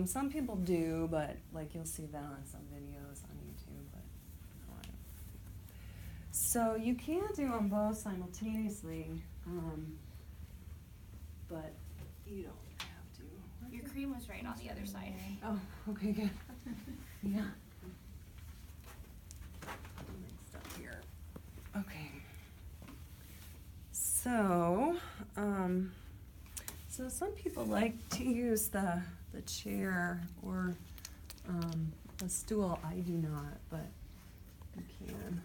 Some people do, but like you'll see that on some videos on YouTube. But all right. So you can do them both simultaneously, but you don't have to. Your cream was right on the other side. Oh, okay, good. Yeah. Mixed up here. Okay. So, so some people like to use the chair or a stool. I do not, but you can.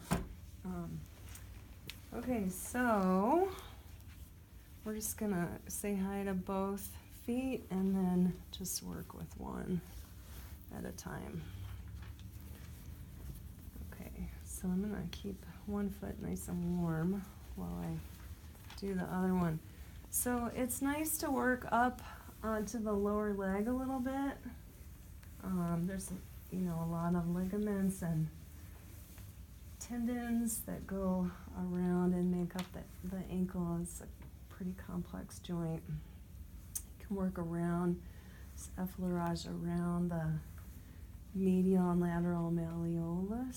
Okay, so we're just gonna say hi to both feet and then just work with one at a time. Okay, so I'm gonna keep one foot nice and warm while I do the other one. So it's nice to work up onto the lower leg a little bit. There's a lot of ligaments and tendons that go around and make up the ankle. It's a pretty complex joint. You can work around effleurage around the medial and lateral malleoli.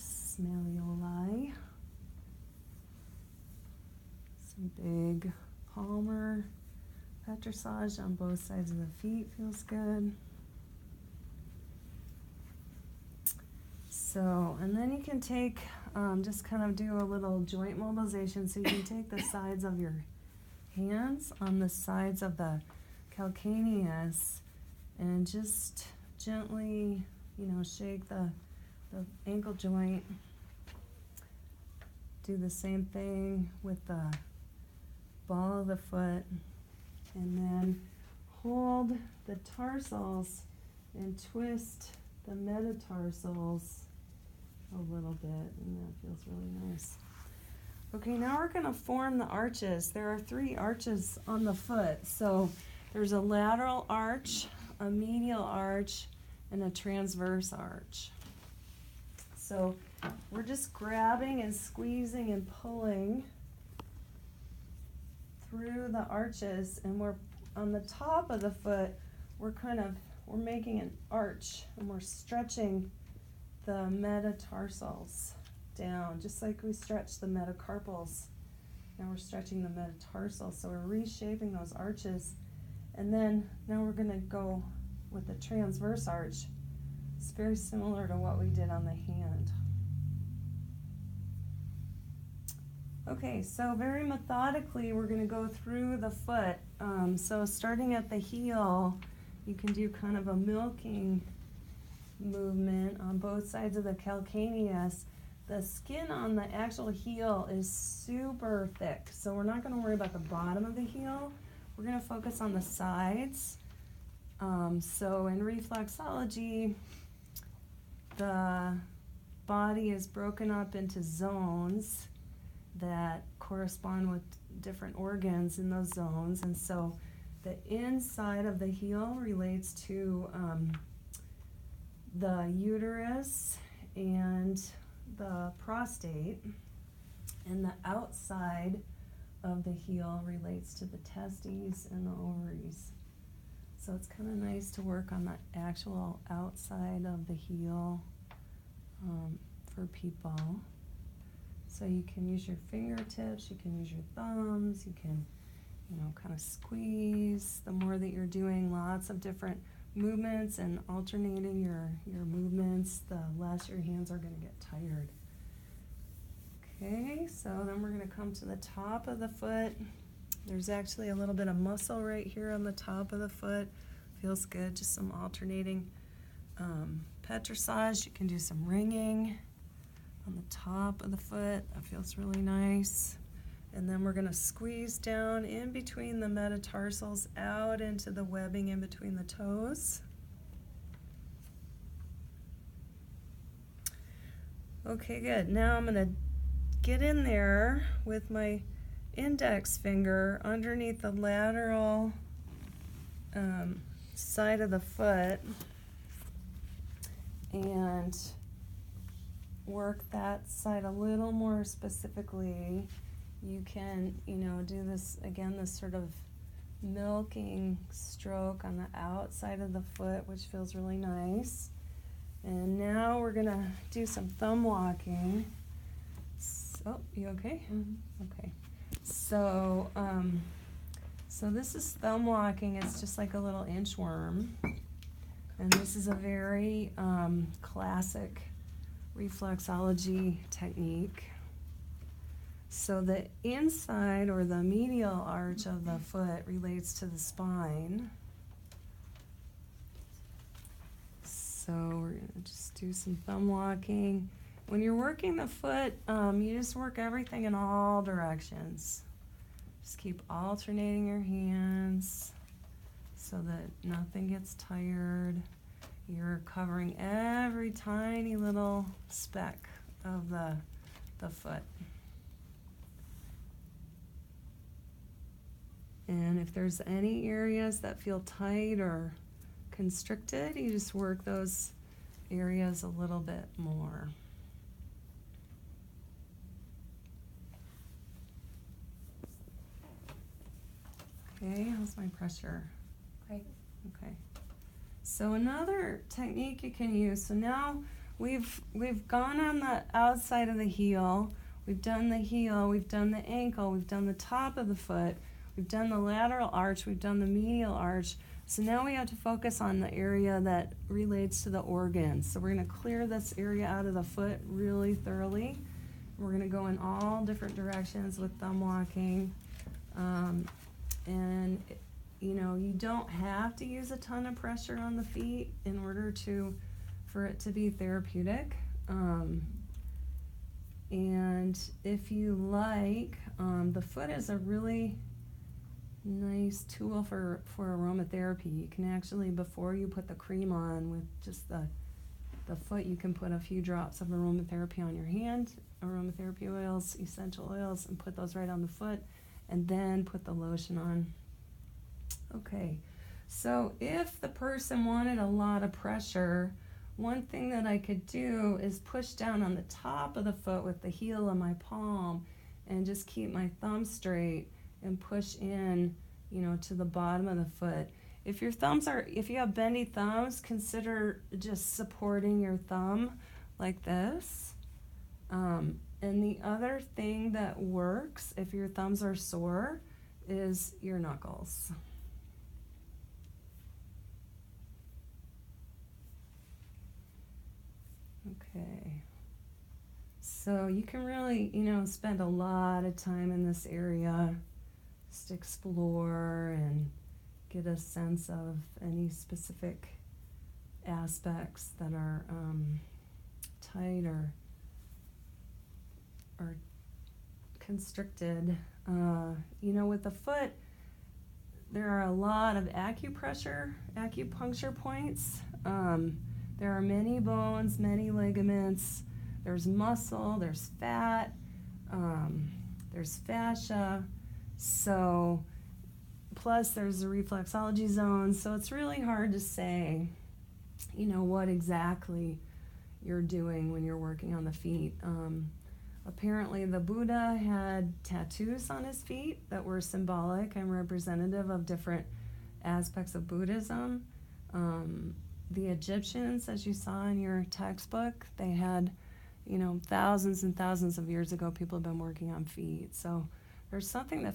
Some big palmar metatarsals on both sides of the feet feels good. So, and then you can take, just kind of do a little joint mobilization. So you can take the sides of your hands on the sides of the calcaneus and just gently, shake the ankle joint. Do the same thing with the ball of the foot, and then hold the tarsals and twist the metatarsals a little bit, and that feels really nice. Okay, now we're going to form the arches. There are 3 arches on the foot. So there's a lateral arch, a medial arch, and a transverse arch. So we're just grabbing and squeezing and pulling through the arches, and we're on the top of the foot, we're making an arch, and we're stretching the metatarsals down, just like we stretch the metacarpals. Now we're stretching the metatarsals, so we're reshaping those arches. And then now we're going to go with the transverse arch. It's very similar to what we did on the hand. Okay, so very methodically we're going to go through the foot. So starting at the heel, you can do kind of a milking movement on both sides of the calcaneus. The skin on the actual heel is super thick, so we're not going to worry about the bottom of the heel. We're going to focus on the sides. So in reflexology, the body is broken up into zones that correspond with different organs in those zones, and so the inside of the heel relates to the uterus and the prostate, and the outside of the heel relates to the testes and the ovaries. So it's kind of nice to work on the actual outside of the heel for people. So you can use your fingertips, you can use your thumbs, you can, kind of squeeze. The more that you're doing lots of different movements and alternating your movements, the less your hands are going to get tired. Okay, so then we're going to come to the top of the foot. There's actually a little bit of muscle right here on the top of the foot. Feels good, just some alternating metatarsals. You can do some ringing on the top of the foot. That feels really nice. And then we're going to squeeze down in between the metatarsals out into the webbing in between the toes. Okay, good. Now I'm going to get in there with my index finger underneath the lateral side of the foot and work that side a little more specifically. You can, do this, again, this sort of milking stroke on the outside of the foot, which feels really nice. And now we're gonna do some thumb walking. So, you okay? Mm-hmm. Okay. So, so this is thumb walking. It's just like a little inchworm. And this is a very classic reflexology technique. So the inside or the medial arch of the foot relates to the spine. So we're gonna just do some thumb walking. When you're working the foot, you just work everything in all directions. Just keep alternating your hands so that nothing gets tired. You're covering every tiny little speck of the foot. And if there's any areas that feel tight or constricted, you just work those areas a little bit more. Okay, how's my pressure? Great. Okay. So another technique you can use, so now we've gone on the outside of the heel, we've done the heel, we've done the ankle, we've done the top of the foot, we've done the lateral arch, we've done the medial arch. So now we have to focus on the area that relates to the organs. So we're going to clear this area out of the foot really thoroughly. We're going to go in all different directions with thumb walking. And you know, you don't have to use a ton of pressure on the feet in order for it to be therapeutic. And if you like, the foot is a really nice tool for aromatherapy. You can actually, before you put the cream on with just the foot, you can put a few drops of aromatherapy on your hand, aromatherapy oils, essential oils, and put those right on the foot, and then put the lotion on. Okay, so if the person wanted a lot of pressure, one thing that I could do is push down on the top of the foot with the heel of my palm and just keep my thumb straight and push in, you know, to the bottom of the foot. If you have bendy thumbs, consider just supporting your thumb like this. And the other thing that works if your thumbs are sore is your knuckles. Okay, so you can really, you know, spend a lot of time in this area, just explore and get a sense of any specific aspects that are tight or constricted. You know, with the foot, there are a lot of acupuncture points. There are many bones, many ligaments, there's muscle, there's fat, there's fascia, so plus there's a reflexology zone, so it's really hard to say, you know, what exactly you're doing when you're working on the feet. Apparently the Buddha had tattoos on his feet that were symbolic and representative of different aspects of Buddhism. The Egyptians, as you saw in your textbook, they had, you know, thousands and thousands of years ago, people have been working on feet. So there's something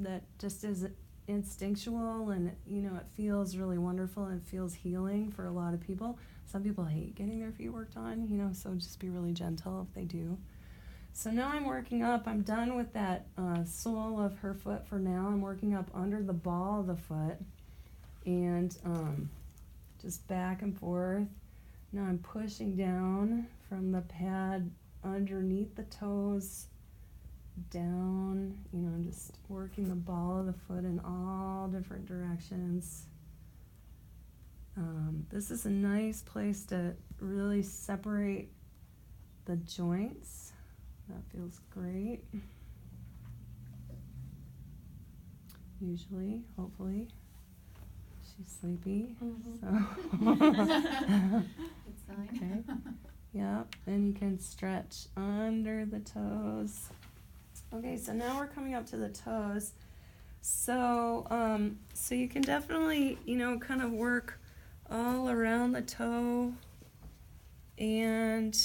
that just is instinctual, and, you know, it feels really wonderful and it feels healing for a lot of people. Some people hate getting their feet worked on, you know, so just be really gentle if they do. So now I'm working up, I'm done with that sole of her foot for now. I'm working up under the ball of the foot and just back and forth. Now I'm pushing down from the pad underneath the toes down, you know, I'm just working the ball of the foot in all different directions. This is a nice place to really separate the joints. That feels great. Usually, hopefully. She's sleepy, so. It's fine. Okay. Yep, and you can stretch under the toes. Okay, so now we're coming up to the toes. So you can definitely, kind of work all around the toe. And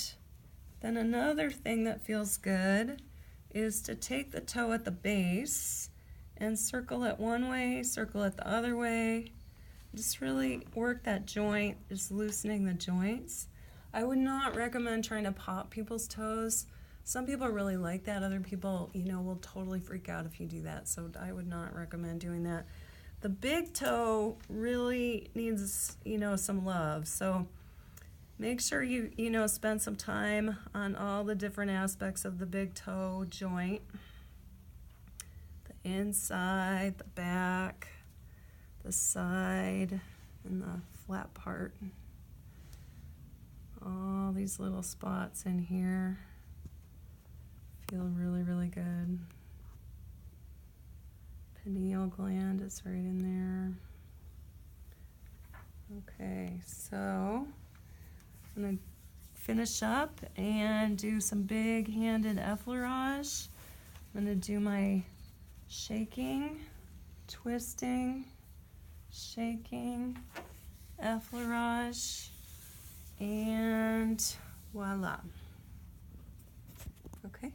then another thing that feels good is to take the toe at the base and circle it one way, circle it the other way. Just really work that joint, just loosening the joints. I would not recommend trying to pop people's toes. Some people really like that. Other people, will totally freak out if you do that. So I would not recommend doing that. The big toe really needs, some love. So make sure you, spend some time on all the different aspects of the big toe joint. The inside, the back, the side, and the flat part. All these little spots in here feel really, really good. Pineal gland is right in there. Okay, so I'm going to finish up and do some big-handed effleurage. I'm going to do my shaking, twisting, shaking, effleurage, and voila. Okay.